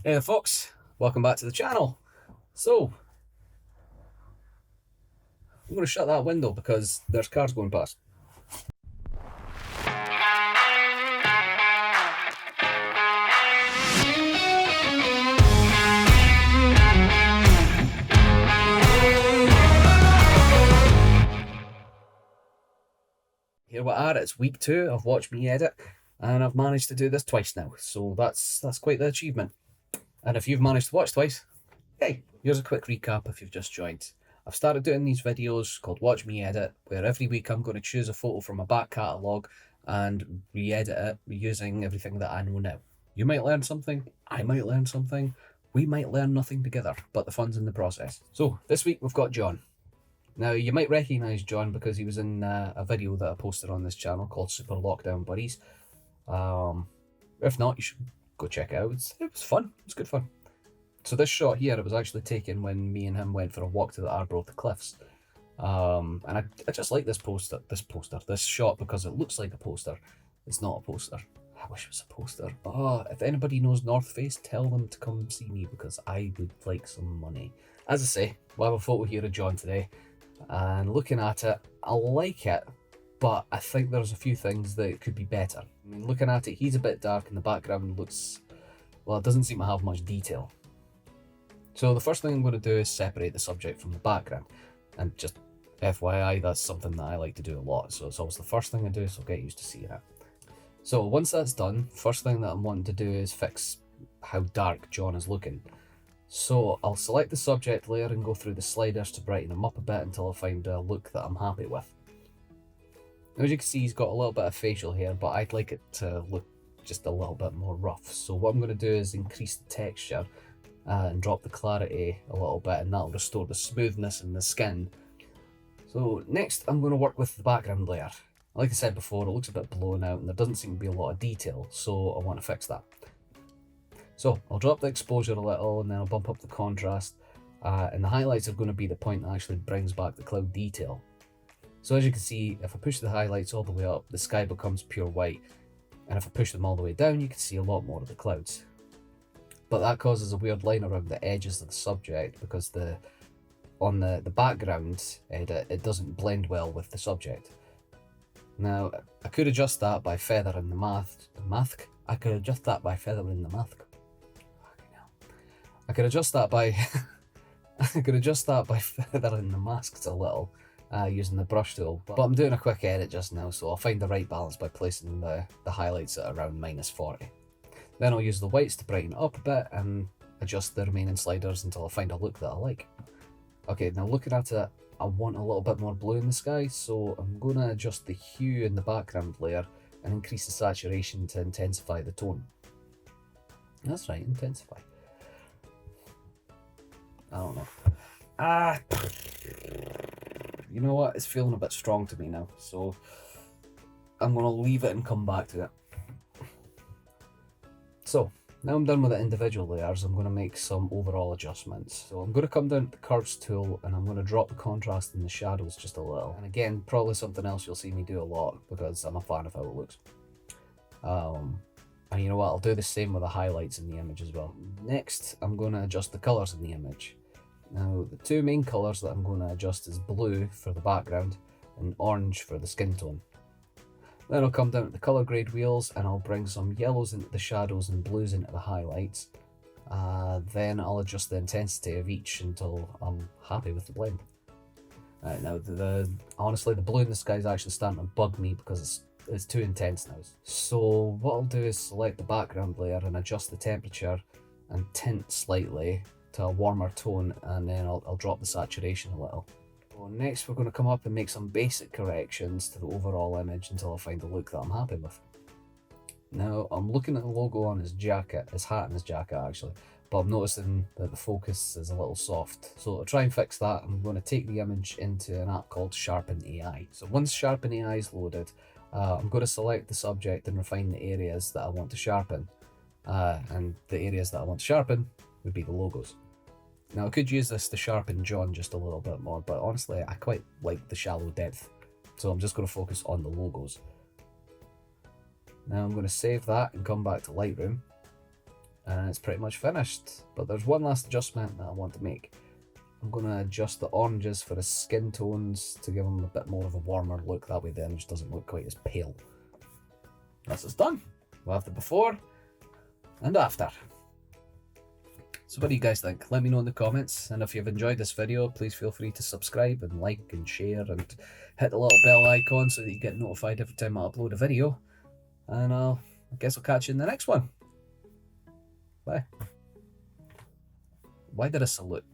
Hey there folks, welcome back to the channel. So, I'm going to shut that window because there's cars going past. Here we are, it's week 2 of Watch Me Edit, and I've managed to do this twice now, so that's quite the achievement. And if you've managed to watch twice, hey, here's a quick recap if you've just joined. I've started doing these videos called Watch Me Edit, where every week I'm going to choose a photo from my back catalogue and re-edit it using everything that I know now. You might learn something, I might learn something, we might learn nothing together, but the fun's in the process. So this week we've got John. Now you might recognise John because he was in a video that I posted on this channel called Super Lockdown Buddies. If not, you should go check it out. It was fun, it was good fun. So this shot here, it was actually taken when me and him went for a walk to the Arbroath Cliffs. And I just like this shot because it looks like a poster. It's not a poster. I wish it was a poster. Oh, if anybody knows North Face, tell them to come see me because I would like some money. As I say, we'll have a photo here of John today. And looking at it, I like it, but I think there's a few things that could be better. I mean, looking at it, he's a bit dark and the background looks, well, it doesn't seem to have much detail. So the first thing I'm going to do is separate the subject from the background. And just FYI, that's something that I like to do a lot. So it's always the first thing I do, so get used to seeing it. So once that's done, first thing that I'm wanting to do is fix how dark John is looking. So I'll select the subject layer and go through the sliders to brighten him up a bit until I find a look that I'm happy with. Now, as you can see, he's got a little bit of facial hair, but I'd like it to look just a little bit more rough. So what I'm going to do is increase the texture and drop the clarity a little bit, and that'll restore the smoothness in the skin. So next I'm going to work with the background layer. Like I said before, it looks a bit blown out and there doesn't seem to be a lot of detail, so I want to fix that. So I'll drop the exposure a little and then I'll bump up the contrast, and the highlights are going to be the point that actually brings back the cloud detail. So as you can see, if I push the highlights all the way up, the sky becomes pure white, and if I push them all the way down, you can see a lot more of the clouds. But that causes a weird line around the edges of the subject because on the background edit, it doesn't blend well with the subject. Now, I could adjust that by feathering the mask. I could adjust that by feathering the mask. I could adjust that by feathering the masks a little using the brush tool. But I'm doing a quick edit just now, so I'll find the right balance by placing the highlights at around -40. Then I'll use the whites to brighten it up a bit and adjust the remaining sliders until I find a look that I like. Okay, now looking at it, I want a little bit more blue in the sky, so I'm going to adjust the hue in the background layer and increase the saturation to intensify the tone. That's right, intensify. I don't know. You know what? It's feeling a bit strong to me now, so I'm going to leave it and come back to it. So, now I'm done with the individual layers, I'm going to make some overall adjustments. So I'm going to come down to the curves tool and I'm going to drop the contrast in the shadows just a little. And again, probably something else you'll see me do a lot because I'm a fan of how it looks. And you know what, I'll do the same with the highlights in the image as well. Next, I'm going to adjust the colours in the image. Now, the two main colours that I'm going to adjust is blue for the background and orange for the skin tone. Then I'll come down to the colour grade wheels and I'll bring some yellows into the shadows and blues into the highlights. Then I'll adjust the intensity of each until I'm happy with the blend. Now, honestly, the blue in the sky is actually starting to bug me because it's too intense now. So what I'll do is select the background layer and adjust the temperature and tint slightly to a warmer tone, and then I'll drop the saturation a little. So next we're going to come up and make some basic corrections to the overall image until I find a look that I'm happy with. Now I'm looking at the logo on his jacket, his hat and his jacket actually, but I'm noticing that the focus is a little soft. So to try and fix that, I'm going to take the image into an app called Sharpen AI. So once Sharpen AI is loaded, I'm going to select the subject and refine the areas that I want to sharpen. And the areas that I want to sharpen would be the logos. Now I could use this to sharpen John just a little bit more, but honestly I quite like the shallow depth, so I'm just going to focus on the logos. Now I'm going to save that and come back to Lightroom, and it's pretty much finished. But there's one last adjustment that I want to make. I'm going to adjust the oranges for his skin tones to give him a bit more of a warmer look. That way the image doesn't look quite as pale. That's it's done. We'll have the before and after. So what do you guys think? Let me know in the comments, and if you've enjoyed this video, please feel free to subscribe and like and share and hit the little bell icon so that you get notified every time I upload a video. And I guess I'll catch you in the next one. Bye. Why did I salute?